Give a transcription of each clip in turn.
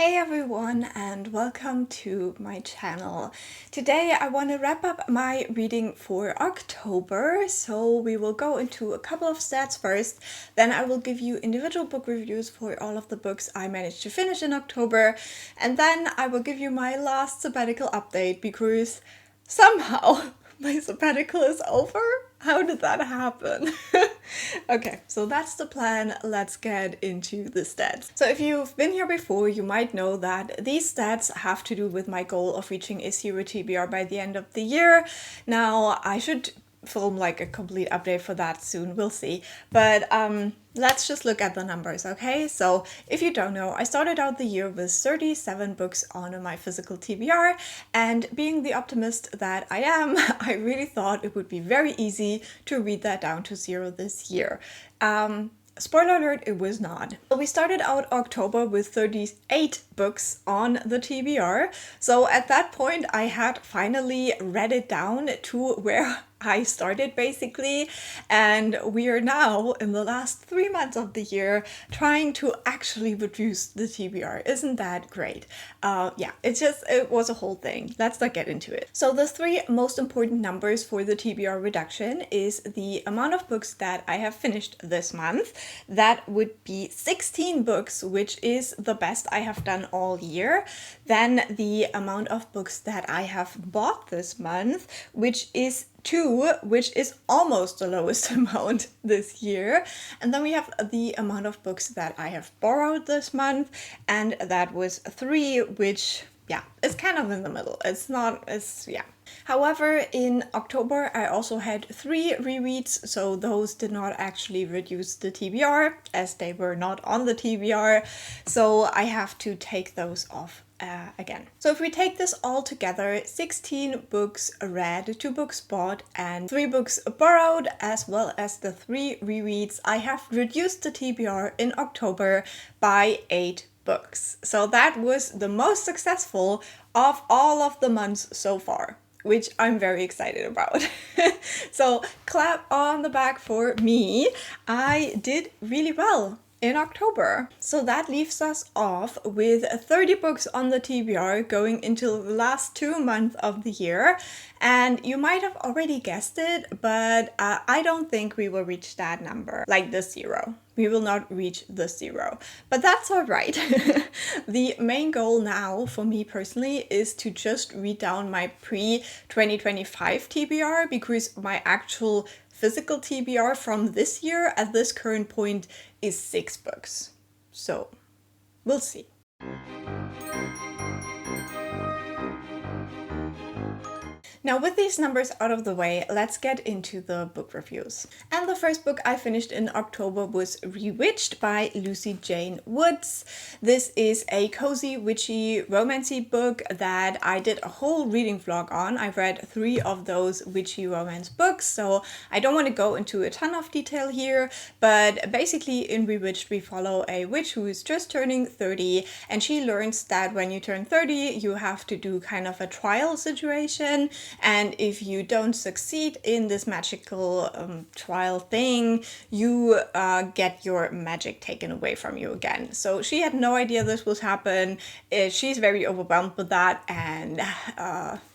Hey everyone, and welcome to my channel. Today I want to wrap up my reading for October, so we will go into a couple of stats first, then I will give you individual book reviews for all of the books I managed to finish in October, and then I will give you my last sabbatical update because somehow my sabbatical is over. How did that happen? Okay, so that's the plan. Let's get into the stats. So if you've been here before, you might know that these stats have to do with my goal of reaching a 0 TBR by the end of the year. Now, I should film like a complete update for that soon, we'll see. But let's just look at the numbers, okay? So if you don't know, I started out the year with 37 books on my physical TBR, and being the optimist that I am, I really thought it would be very easy to read that down to 0 this year. Spoiler alert, it was not. So we started out October with 38 books on the TBR. So at that point, I had finally read it down to where I started basically, and we are now in the last 3 months of the year trying to actually reduce the TBR. Isn't that great? Yeah, it was a whole thing. Let's not get into it. So the 3 most important numbers for the TBR reduction is the amount of books that I have finished this month. That would be 16 books, which is the best I have done all year. Then the amount of books that I have bought this month, which is 2, which is almost the lowest amount this year. And then we have the amount of books that I have borrowed this month, and that was 3, which, yeah, is kind of in the middle. Yeah. However, in October, I also had 3 rereads, so those did not actually reduce the TBR, as they were not on the TBR, so I have to take those off again. So if we take this all together, 16 books read, 2 books bought, and 3 books borrowed, as well as the 3 rereads, I have reduced the TBR in October by 8 books. So that was the most successful of all of the months so far, which I'm very excited about. So clap on the back for me. I did really well in October. So that leaves us off with 30 books on the TBR going into the last 2 months of the year. And you might have already guessed it, but I don't think we will reach that number, like the 0. We will not reach the 0, but that's all right. The main goal now for me personally is to just read down my pre-2025 TBR, because my actual physical TBR from this year at this current point is 6 books. So we'll see. Now, with these numbers out of the way, let's get into the book reviews. And the first book I finished in October was Rewitched by Lucy Jane Woods. This is a cozy, witchy, romancy book that I did a whole reading vlog on. I've read 3 of those witchy romance books, so I don't want to go into a ton of detail here, but basically in Rewitched we follow a witch who is just turning 30, and she learns that when you turn 30 you have to do kind of a trial situation. And if you don't succeed in this magical trial thing, you get your magic taken away from you again. So she had no idea this would happen. She's very overwhelmed with that, and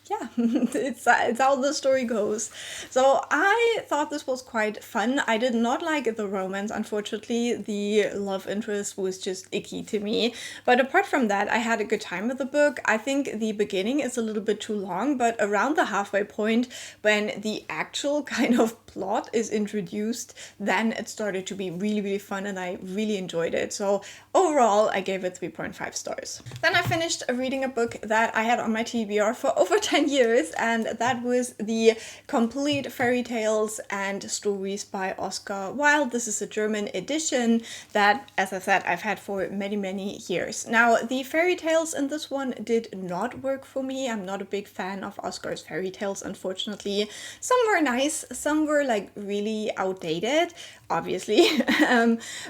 yeah, it's how the story goes. So I thought this was quite fun. I did not like the romance, unfortunately. The love interest was just icky to me. But apart from that, I had a good time with the book. I think the beginning is a little bit too long, but around the halfway point, when the actual kind of plot is introduced, then it started to be really, really fun, and I really enjoyed it. So overall, I gave it 3.5 stars. Then I finished reading a book that I had on my TBR for over 10 years, and that was the Complete Fairy Tales and Stories by Oscar Wilde. This is a German edition that, as I said, I've had for many, many years. Now, the fairy tales in this one did not work for me. I'm not a big fan of Oscar's fairy tales, unfortunately. Some were nice, some were like really outdated, obviously.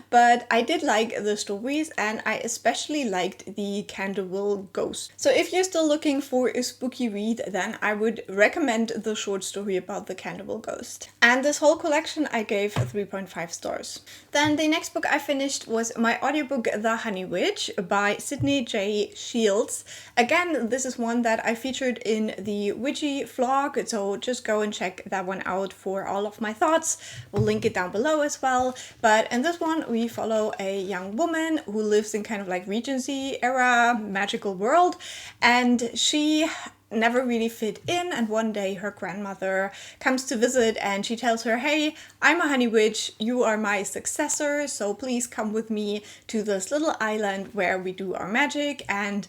But I did like the stories, and I especially liked the Canterville Ghost. So if you're still looking for a spooky read, then I would recommend the short story about the Canterville Ghost. And this whole collection I gave 3.5 stars. Then the next book I finished was my audiobook The Honey Witch by Sydney J. Shields. Again, this is one that I featured in the Witchy vlog, so just go and check that one out for all of my thoughts. We'll link it down below as well. But in this one we follow a young woman who lives in kind of like Regency era magical world, and she never really fit in, and one day her grandmother comes to visit and she tells her, hey, I'm a honey witch, you are my successor, so please come with me to this little island where we do our magic. And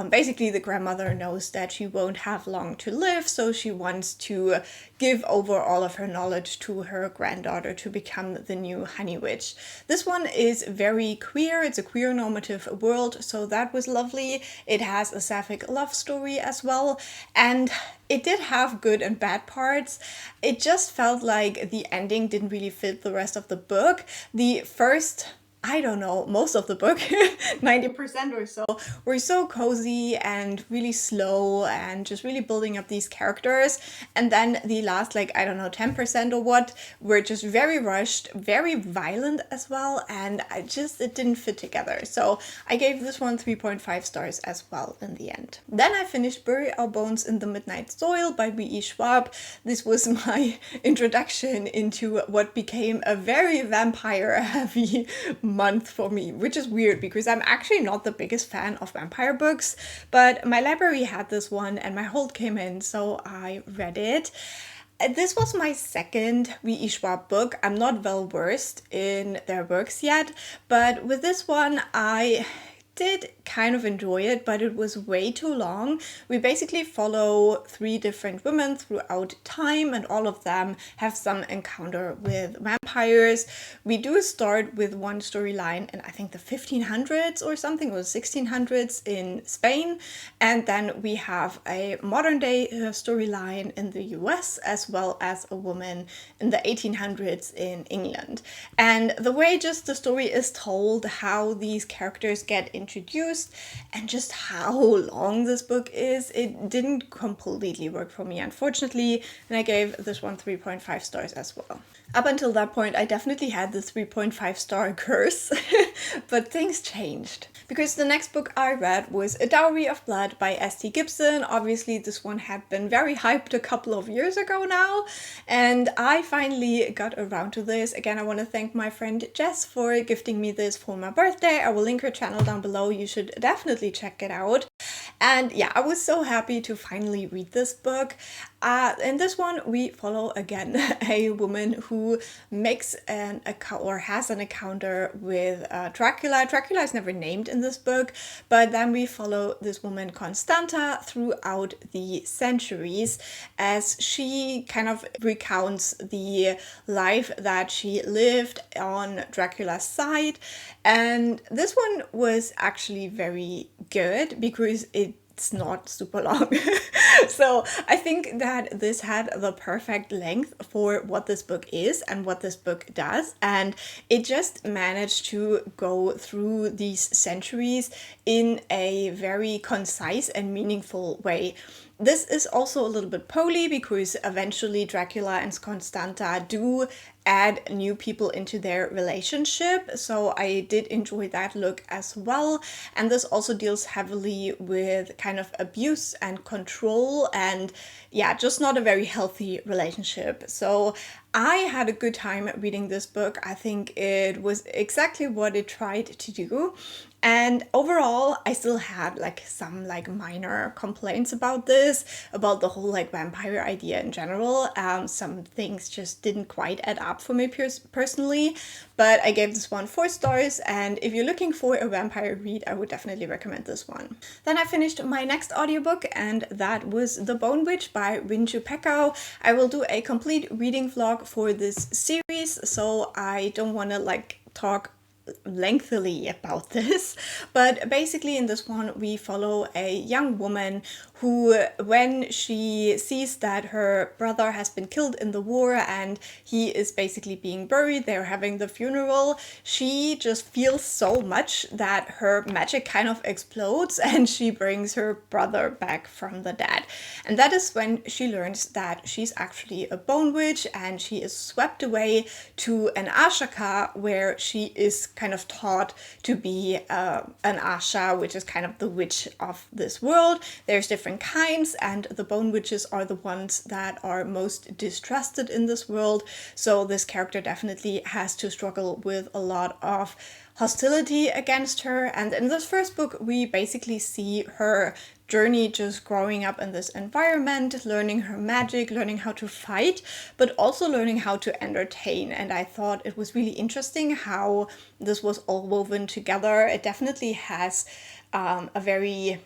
basically the grandmother knows that she won't have long to live, so she wants to give over all of her knowledge to her granddaughter to become the new honey witch. This one is very queer, it's a queer normative world, so that was lovely. It has a sapphic love story as well, and it did have good and bad parts. It just felt like the ending didn't really fit the rest of the book. The first, I don't know, most of the book, 90% or so, were so cozy and really slow and just really building up these characters. And then the last, like, I don't know, 10% or what, were just very rushed, very violent as well. And it didn't fit together. So I gave this one 3.5 stars as well in the end. Then I finished Bury Our Bones in the Midnight Soil by V.E. Schwab. This was my introduction into what became a very vampire heavy month for me, which is weird because I'm actually not the biggest fan of vampire books, but my library had this one and my hold came in, so I read it. This was my second V.E. Schwab book. I'm not well versed in their works yet, but with this one I did kind of enjoy it, but it was way too long. We basically follow 3 different women throughout time, and all of them have some encounter with vampires. We do start with one storyline in I think the 1500s or something, or 1600s in Spain, and then we have a modern day storyline in the US, as well as a woman in the 1800s in England. And the way just the story is told, how these characters get introduced, and just how long this book is, it didn't completely work for me, unfortunately, and I gave this one 3.5 stars as well. Up until that point, I definitely had the 3.5 star curse, but things changed. Because the next book I read was A Dowry of Blood by S.T. Gibson. Obviously, this one had been very hyped a couple of years ago now, and I finally got around to this. Again, I want to thank my friend Jess for gifting me this for my birthday. I will link her channel down below. You should definitely check it out. And yeah, I was so happy to finally read this book. In this one, we follow again a woman who makes has an encounter with Dracula. Dracula is never named in this book, but then we follow this woman Constanta throughout the centuries as she kind of recounts the life that she lived on Dracula's side. And this one was actually very good because it's not super long. So I think that this had the perfect length for what this book is and what this book does, and it just managed to go through these centuries in a very concise and meaningful way. This is also a little bit poly because eventually Dracula and Constanta do add new people into their relationship, so I did enjoy that look as well. And this also deals heavily with kind of abuse and control, and yeah, just not a very healthy relationship. So I had a good time reading this book. I think it was exactly what it tried to do. And overall, I still had some minor complaints about this, about the whole vampire idea in general. Some things just didn't quite add up for me personally, but I gave this one 4 stars. And if you're looking for a vampire read, I would definitely recommend this one. Then I finished my next audiobook, and that was The Bone Witch by Chupeco. I will do a complete reading vlog for this series, so I don't want to talk lengthily about this, but basically in this one we follow a young woman who, when she sees that her brother has been killed in the war and he is basically being buried, they're having the funeral, she just feels so much that her magic kind of explodes and she brings her brother back from the dead. And that is when she learns that she's actually a bone witch, and she is swept away to an ashaka where she is kind of taught to be an asha, which is kind of the witch of this world. There's different kinds, and the bone witches are the ones that are most distrusted in this world. So this character definitely has to struggle with a lot of hostility against her. And in this first book, we basically see her journey just growing up in this environment, learning her magic, learning how to fight, but also learning how to entertain. And I thought it was really interesting how this was all woven together. It definitely has a very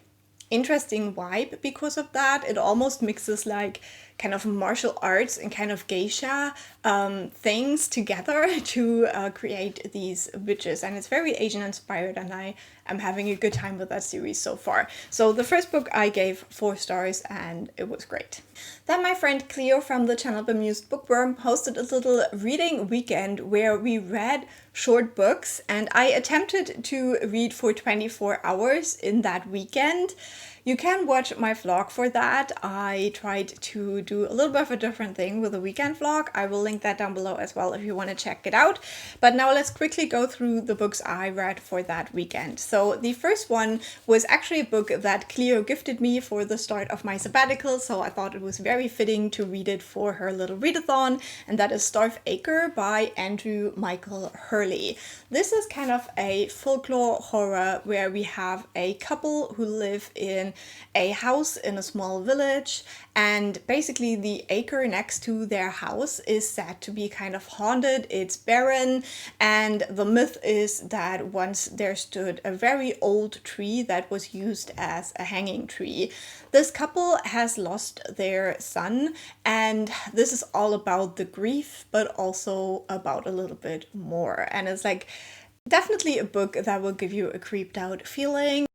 interesting vibe because of that. It almost mixes like kind of martial arts and kind of geisha things together to create these witches, and it's very Asian inspired, and I am having a good time with that series so far. So the first book I gave 4 stars and it was great. Then my friend Clio from the channel Bemused Bookworm hosted a little reading weekend where we read short books, and I attempted to read for 24 hours in that weekend. You can watch my vlog for that. I tried to do a little bit of a different thing with the weekend vlog. I will link that down below as well if you want to check it out. But now let's quickly go through the books I read for that weekend. So the first one was actually a book that Clio gifted me for the start of my sabbatical, so I thought it was very fitting to read it for her little readathon, and that is Starve Acre by Andrew Michael Hurley. This is kind of a folklore horror where we have a couple who live in a house in a small village, and basically the acre next to their house is said to be kind of haunted. It's barren, and the myth is that once there stood a very old tree that was used as a hanging tree. This couple has lost their son, and this is all about the grief, but also about a little bit more. And it's like definitely a book that will give you a creeped out feeling.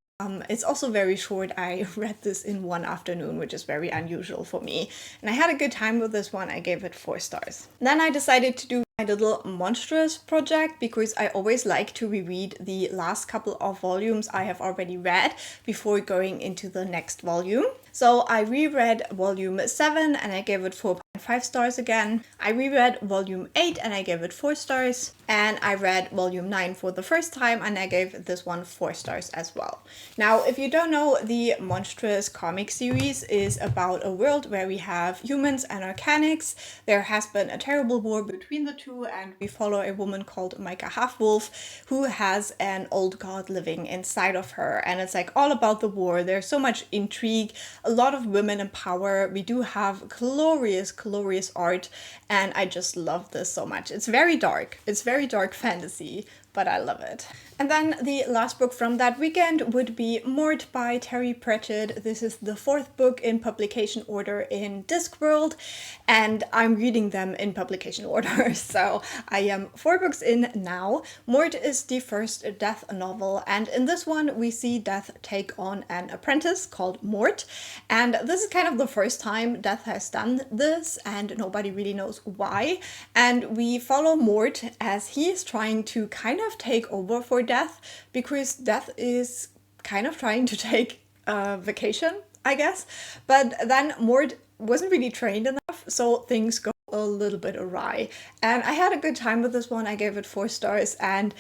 It's also very short. I read this in one afternoon, which is very unusual for me. And I had a good time with this one. I gave it 4 stars. Then I decided to do my little Monstress project because I always like to reread the last couple of volumes I have already read before going into the next volume. So I reread volume 7 and I gave it 4.5 stars again. I reread volume 8 and I gave it 4 stars. And I read volume 9 for the first time and I gave this one 4 stars as well. Now, if you don't know, the Monstress comic series is about a world where we have humans and organics. There has been a terrible war between the two, and we follow a woman called Micah Halfwolf who has an old god living inside of her. And it's like all about the war. There's so much intrigue, a lot of women in power. We do have glorious art, and I just love this so much. It's very dark. It's very dark fantasy, but I love it. And then the last book from that weekend would be Mort by Terry Pratchett. This is the 4th book in publication order in Discworld, and I'm reading them in publication order. So I am 4 books in now. Mort is the first Death novel, and in this one we see Death take on an apprentice called Mort. And this is kind of the first time Death has done this, and nobody really knows why. And we follow Mort as he is trying to kind of take over for Death, because Death is kind of trying to take a vacation, I guess. But then Mort wasn't really trained enough, so things go a little bit awry. And I had a good time with this one. I gave it 4 stars, and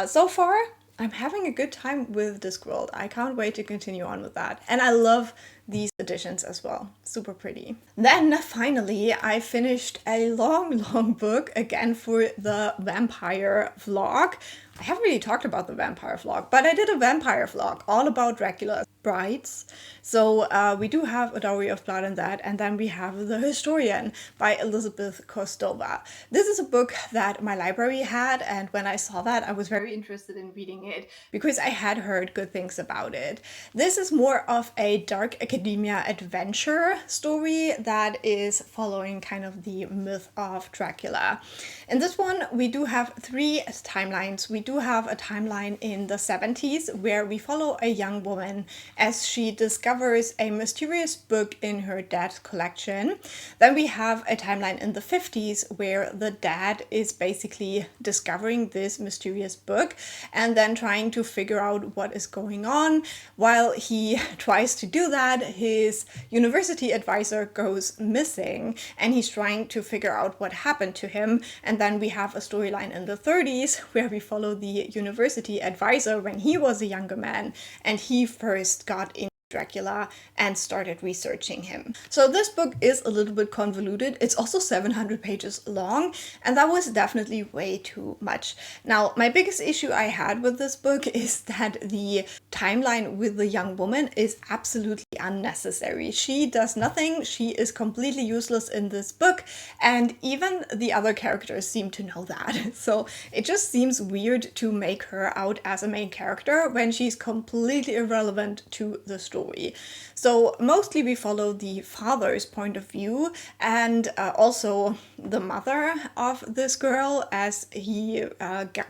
so far I'm having a good time with Discworld. I can't wait to continue on with that. And I love these editions as well. Super pretty. Then finally I finished a long book again for the vampire vlog. I haven't really talked about the vampire vlog, but I did a vampire vlog all about Dracula. brides. So we do have A Dowry of Blood in that, and then we have The Historian by Elizabeth Kostova. This is a book that my library had, and when I saw that, I was very interested in reading it because I had heard good things about it. This is more of a dark academia adventure story that is following kind of the myth of Dracula. In this one, we do have 3 timelines. We do have a timeline in the 70s where we follow a young woman as she discovers a mysterious book in her dad's collection. Then we have a timeline in the 50s where the dad is basically discovering this mysterious book and then trying to figure out what is going on. While he tries to do that, his university advisor goes missing and he's trying to figure out what happened to him. And then we have a storyline in the 30s where we follow the university advisor when he was a younger man and he first got in Dracula and started researching him. So this book is a little bit convoluted. It's also 700 pages long, and that was definitely way too much. Now, my biggest issue I had with this book is that the timeline with the young woman is absolutely unnecessary. She does nothing. She is completely useless in this book, and even the other characters seem to know that. So it just seems weird to make her out as a main character when she's completely irrelevant to the story. So mostly we follow the father's point of view and also the mother of this girl as he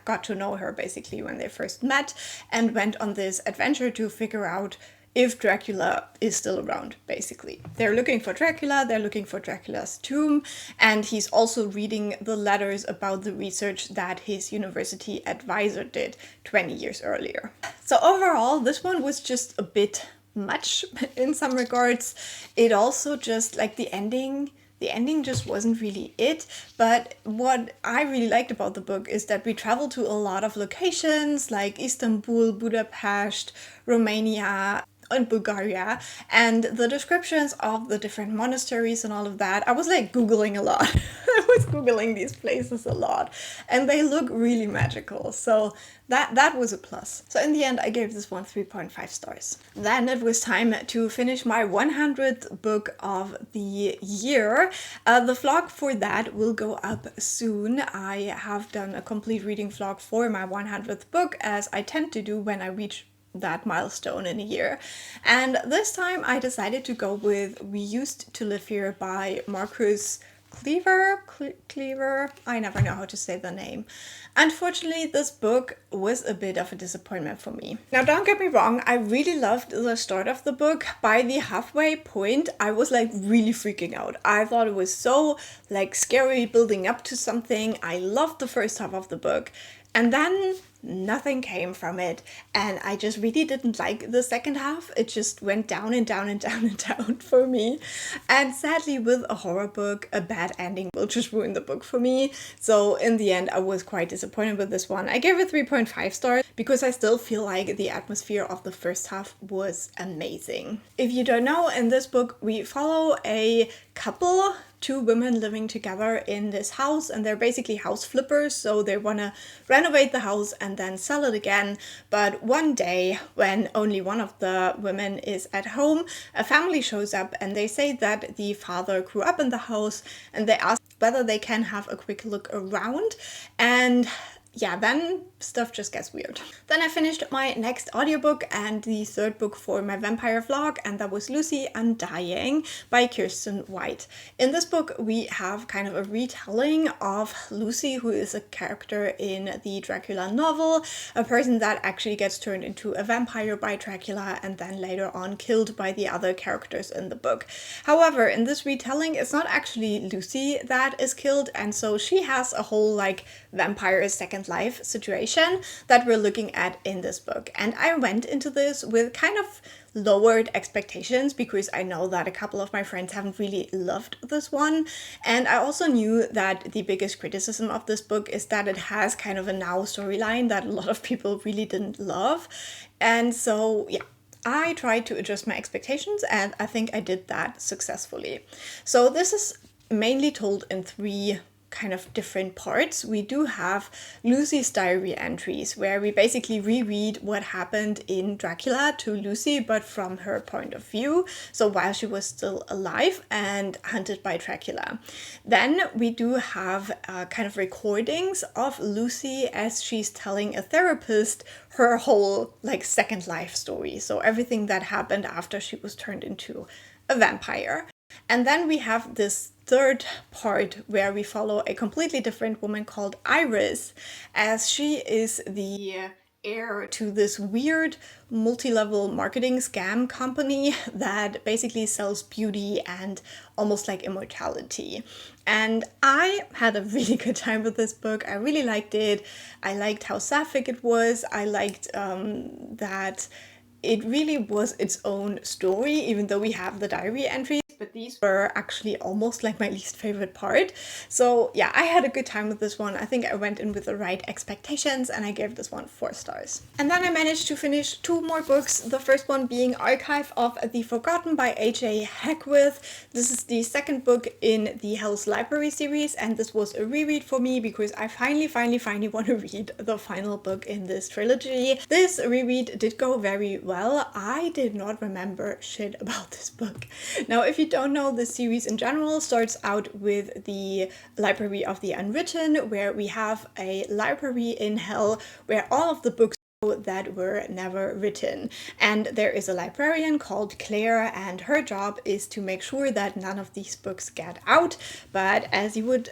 got to know her basically when they first met and went on this adventure to figure out if Dracula is still around, basically. They're looking for Dracula, they're looking for Dracula's tomb, and he's also reading the letters about the research that his university advisor did 20 years earlier. So overall, this one was just a bit much in some regards. It also just, like, the ending just wasn't really it. But what I really liked about the book is that we travel to a lot of locations like Istanbul, Budapest, Romania, and Bulgaria, and the descriptions of the different monasteries and all of that, I was like Googling a lot. I was Googling these places a lot, and they look really magical, so that was a plus. So in the end, I gave this one 3.5 stars. Then it was time to finish my 100th book of the year. The vlog for that will go up soon. I have done a complete reading vlog for my 100th book, as I tend to do when I reach that milestone in a year. And this time I decided to go with We Used to Live Here by Marcus Kliewer. I never know how to say the name. Unfortunately, this book was a bit of a disappointment for me. Now, don't get me wrong, I really loved the start of the book. By the halfway point, I was like really freaking out. I thought it was so like scary, building up to something. I loved the first half of the book. And then nothing came from it, and I just really didn't like the second half. It just went down and down and down and down for me. And sadly, with a horror book, a bad ending will just ruin the book for me. So in the end, I was quite disappointed with this one. I gave it 3.5 stars because I still feel like the atmosphere of the first half was amazing. If you don't know, in this book, we follow a couple, 2 women living together in this house, and they're basically house flippers, so they want to renovate the house and then sell it again. But one day, when only one of the women is at home, a family shows up and they say that the father grew up in the house, and they ask whether they can have a quick look around. And yeah, then stuff just gets weird. Then I finished my next audiobook and the third book for my vampire vlog, and that was Lucy Undying by Kiersten White. In this book, we have kind of a retelling of Lucy, who is a character in the Dracula novel, a person that actually gets turned into a vampire by Dracula and then later on killed by the other characters in the book. However, in this retelling, it's not actually Lucy that is killed, and so she has a whole like vampire second life situation that we're looking at in this book. And I went into this with kind of lowered expectations because I know that a couple of my friends haven't really loved this one. And I also knew that the biggest criticism of this book is that it has kind of a now storyline that a lot of people really didn't love. And so, yeah, I tried to adjust my expectations, and I think I did that successfully. So this is mainly told in 3 kind of different parts. We do have Lucy's diary entries, where we basically reread what happened in Dracula to Lucy, but from her point of view, so while she was still alive and hunted by Dracula. Then we do have kind of recordings of Lucy as she's telling a therapist her whole like second life story, so everything that happened after she was turned into a vampire. And then we have this third part where we follow a completely different woman called Iris, as she is the heir to this weird multi-level marketing scam company that basically sells beauty and almost like immortality. And I had a really good time with this book. I really liked it. I liked how sapphic it was. I liked that it really was its own story, even though we have the diary entries. But these were actually almost like my least favorite part. So yeah, I had a good time with this one. I think I went in with the right expectations and I gave this one 4 stars. And then I managed to finish 2 more books. The first one being Archive of the Forgotten by H.A. Hackwith. This is the second book in the Hell's Library series, and this was a reread for me because I finally want to read the final book in this trilogy. This reread did go very well. I did not remember shit about this book. Now, if you don't know, the series in general starts out with the Library of the Unwritten, where we have a library in hell where all of the books that were never written. And there is a librarian called Claire, and her job is to make sure that none of these books get out. But as you would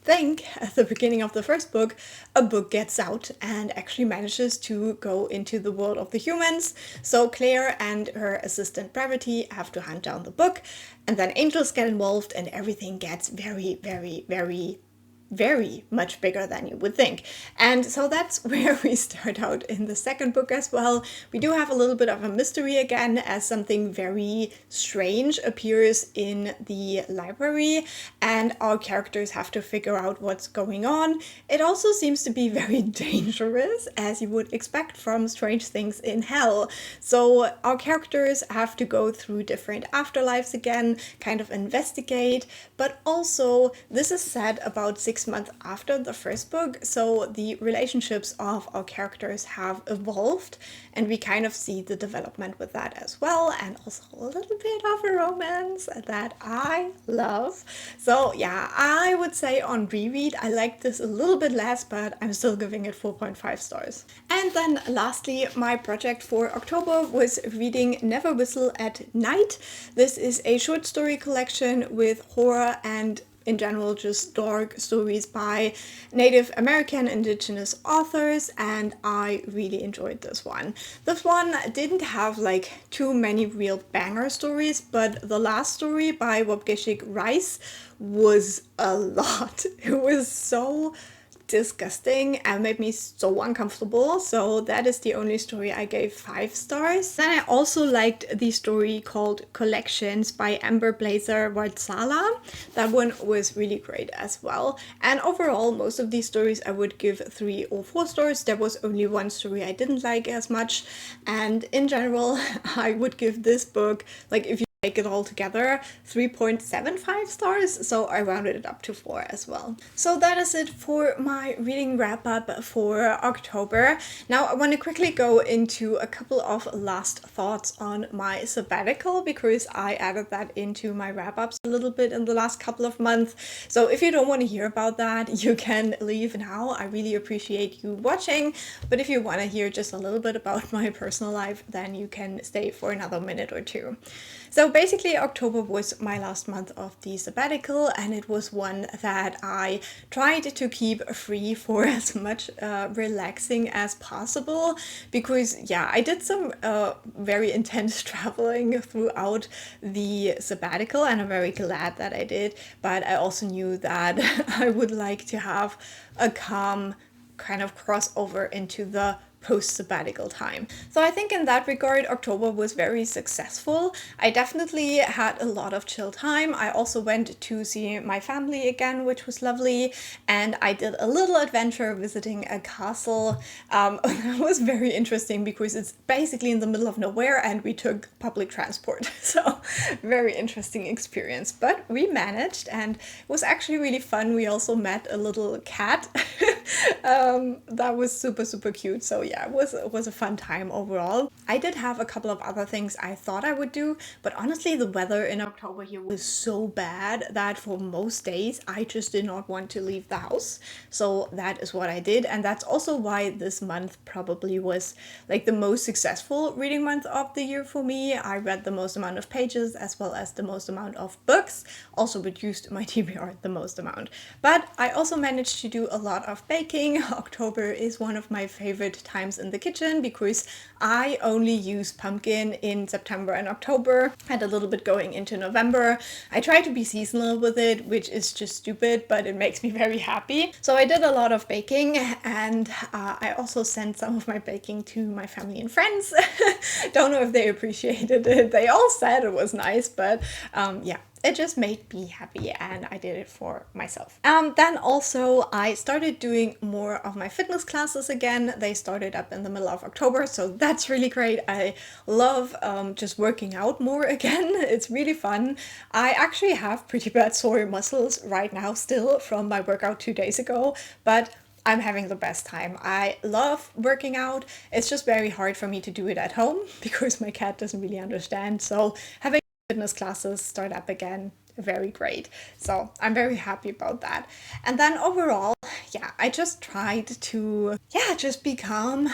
think, at the beginning of the first book, a book gets out and actually manages to go into the world of the humans. So Claire and her assistant Brevity have to hunt down the book, and then angels get involved and everything gets very much bigger than you would think. And so that's where we start out in the second book as well. We do have a little bit of a mystery again, as something very strange appears in the library and our characters have to figure out what's going on. It also seems to be very dangerous, as you would expect from strange things in hell. So our characters have to go through different afterlives again, kind of investigate, but also this is set about 6 months after the first book, so the relationships of our characters have evolved and we kind of see the development with that as well, and also a little bit of a romance that I love. So yeah, I would say on reread I liked this a little bit less, but I'm still giving it 4.5 stars. And then lastly, my project for October was reading Never Whistle at Night. This is a short story collection with horror and in general just dark stories by Native American Indigenous authors, and I really enjoyed this one. This one didn't have like too many real banger stories, but the last story by Wabgeshig Rice was a lot. It was so disgusting and made me so uncomfortable, so that is the only story I gave 5 stars. Then I also liked the story called Collections by Amber Blazer Wardzala. That one was really great as well, and overall most of these stories I would give 3 or 4 stars. There was only one story I didn't like as much, and in general I would give this book, like if you take it all together, 3.75 stars, so I rounded it up to 4 as well. So that is it for my reading wrap up for October. Now I want to quickly go into a couple of last thoughts on my sabbatical, because I added that into my wrap ups a little bit in the last couple of months. So if you don't want to hear about that, you can leave now. I really appreciate you watching, but if you want to hear just a little bit about my personal life, then you can stay for another minute or two. So basically October was my last month of the sabbatical, and it was one that I tried to keep free for as much relaxing as possible, because yeah, I did some very intense traveling throughout the sabbatical and I'm very glad that I did, but I also knew that I would like to have a calm kind of crossover into the post-sabbatical time. So I think in that regard, October was very successful. I definitely had a lot of chill time. I also went to see my family again, which was lovely, and I did a little adventure visiting a castle. That was very interesting because it's basically in the middle of nowhere and we took public transport. So very interesting experience, but we managed and it was actually really fun. We also met a little cat that was super cute. So yeah, it was a fun time overall. I did have a couple of other things I thought I would do, but honestly the weather in October here was so bad that for most days I just did not want to leave the house. So that is what I did, and that's also why this month probably was like the most successful reading month of the year for me. I read the most amount of pages as well as the most amount of books, also reduced my TBR the most amount. But I also managed to do a lot of baking. October is one of my favorite times in the kitchen because I only use pumpkin in September and October and a little bit going into November. I try to be seasonal with it, which is just stupid, but it makes me very happy. So I did a lot of baking, and I also sent some of my baking to my family and friends. Don't know if they appreciated it. They all said it was nice, but yeah. It just made me happy and I did it for myself. Then also I started doing more of my fitness classes again. They started up in the middle of October, so that's really great. I love just working out more again. It's really fun. I actually have pretty bad sore muscles right now still from my workout 2 days ago, but I'm having the best time. I love working out. It's just very hard for me to do it at home because my cat doesn't really understand. So having fitness classes start up again, very great. So I'm very happy about that. And then overall, yeah, I just tried to, just be calm,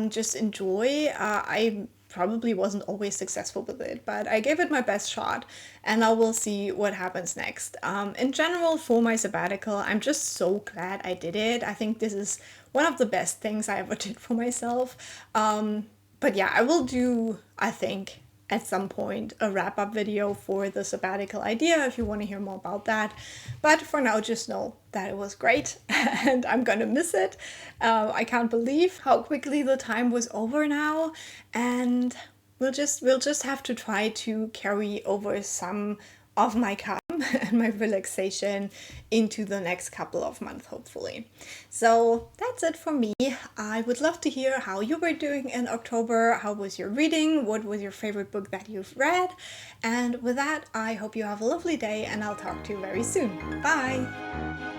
just enjoy. I probably wasn't always successful with it, but I gave it my best shot and now we'll see what happens next. In general, for my sabbatical, I'm just so glad I did it. I think this is one of the best things I ever did for myself. But yeah, I will do, I think, at some point a wrap-up video for the sabbatical idea if you want to hear more about that. But for now, just know that it was great and I'm gonna miss it. I can't believe how quickly the time was over now, and we'll just have to try to carry over some of my calm and my relaxation into the next couple of months, hopefully. So that's it for me. I would love to hear how you were doing in October. How was your reading? What was your favorite book that you've read? And with that, I hope you have a lovely day and I'll talk to you very soon. Bye!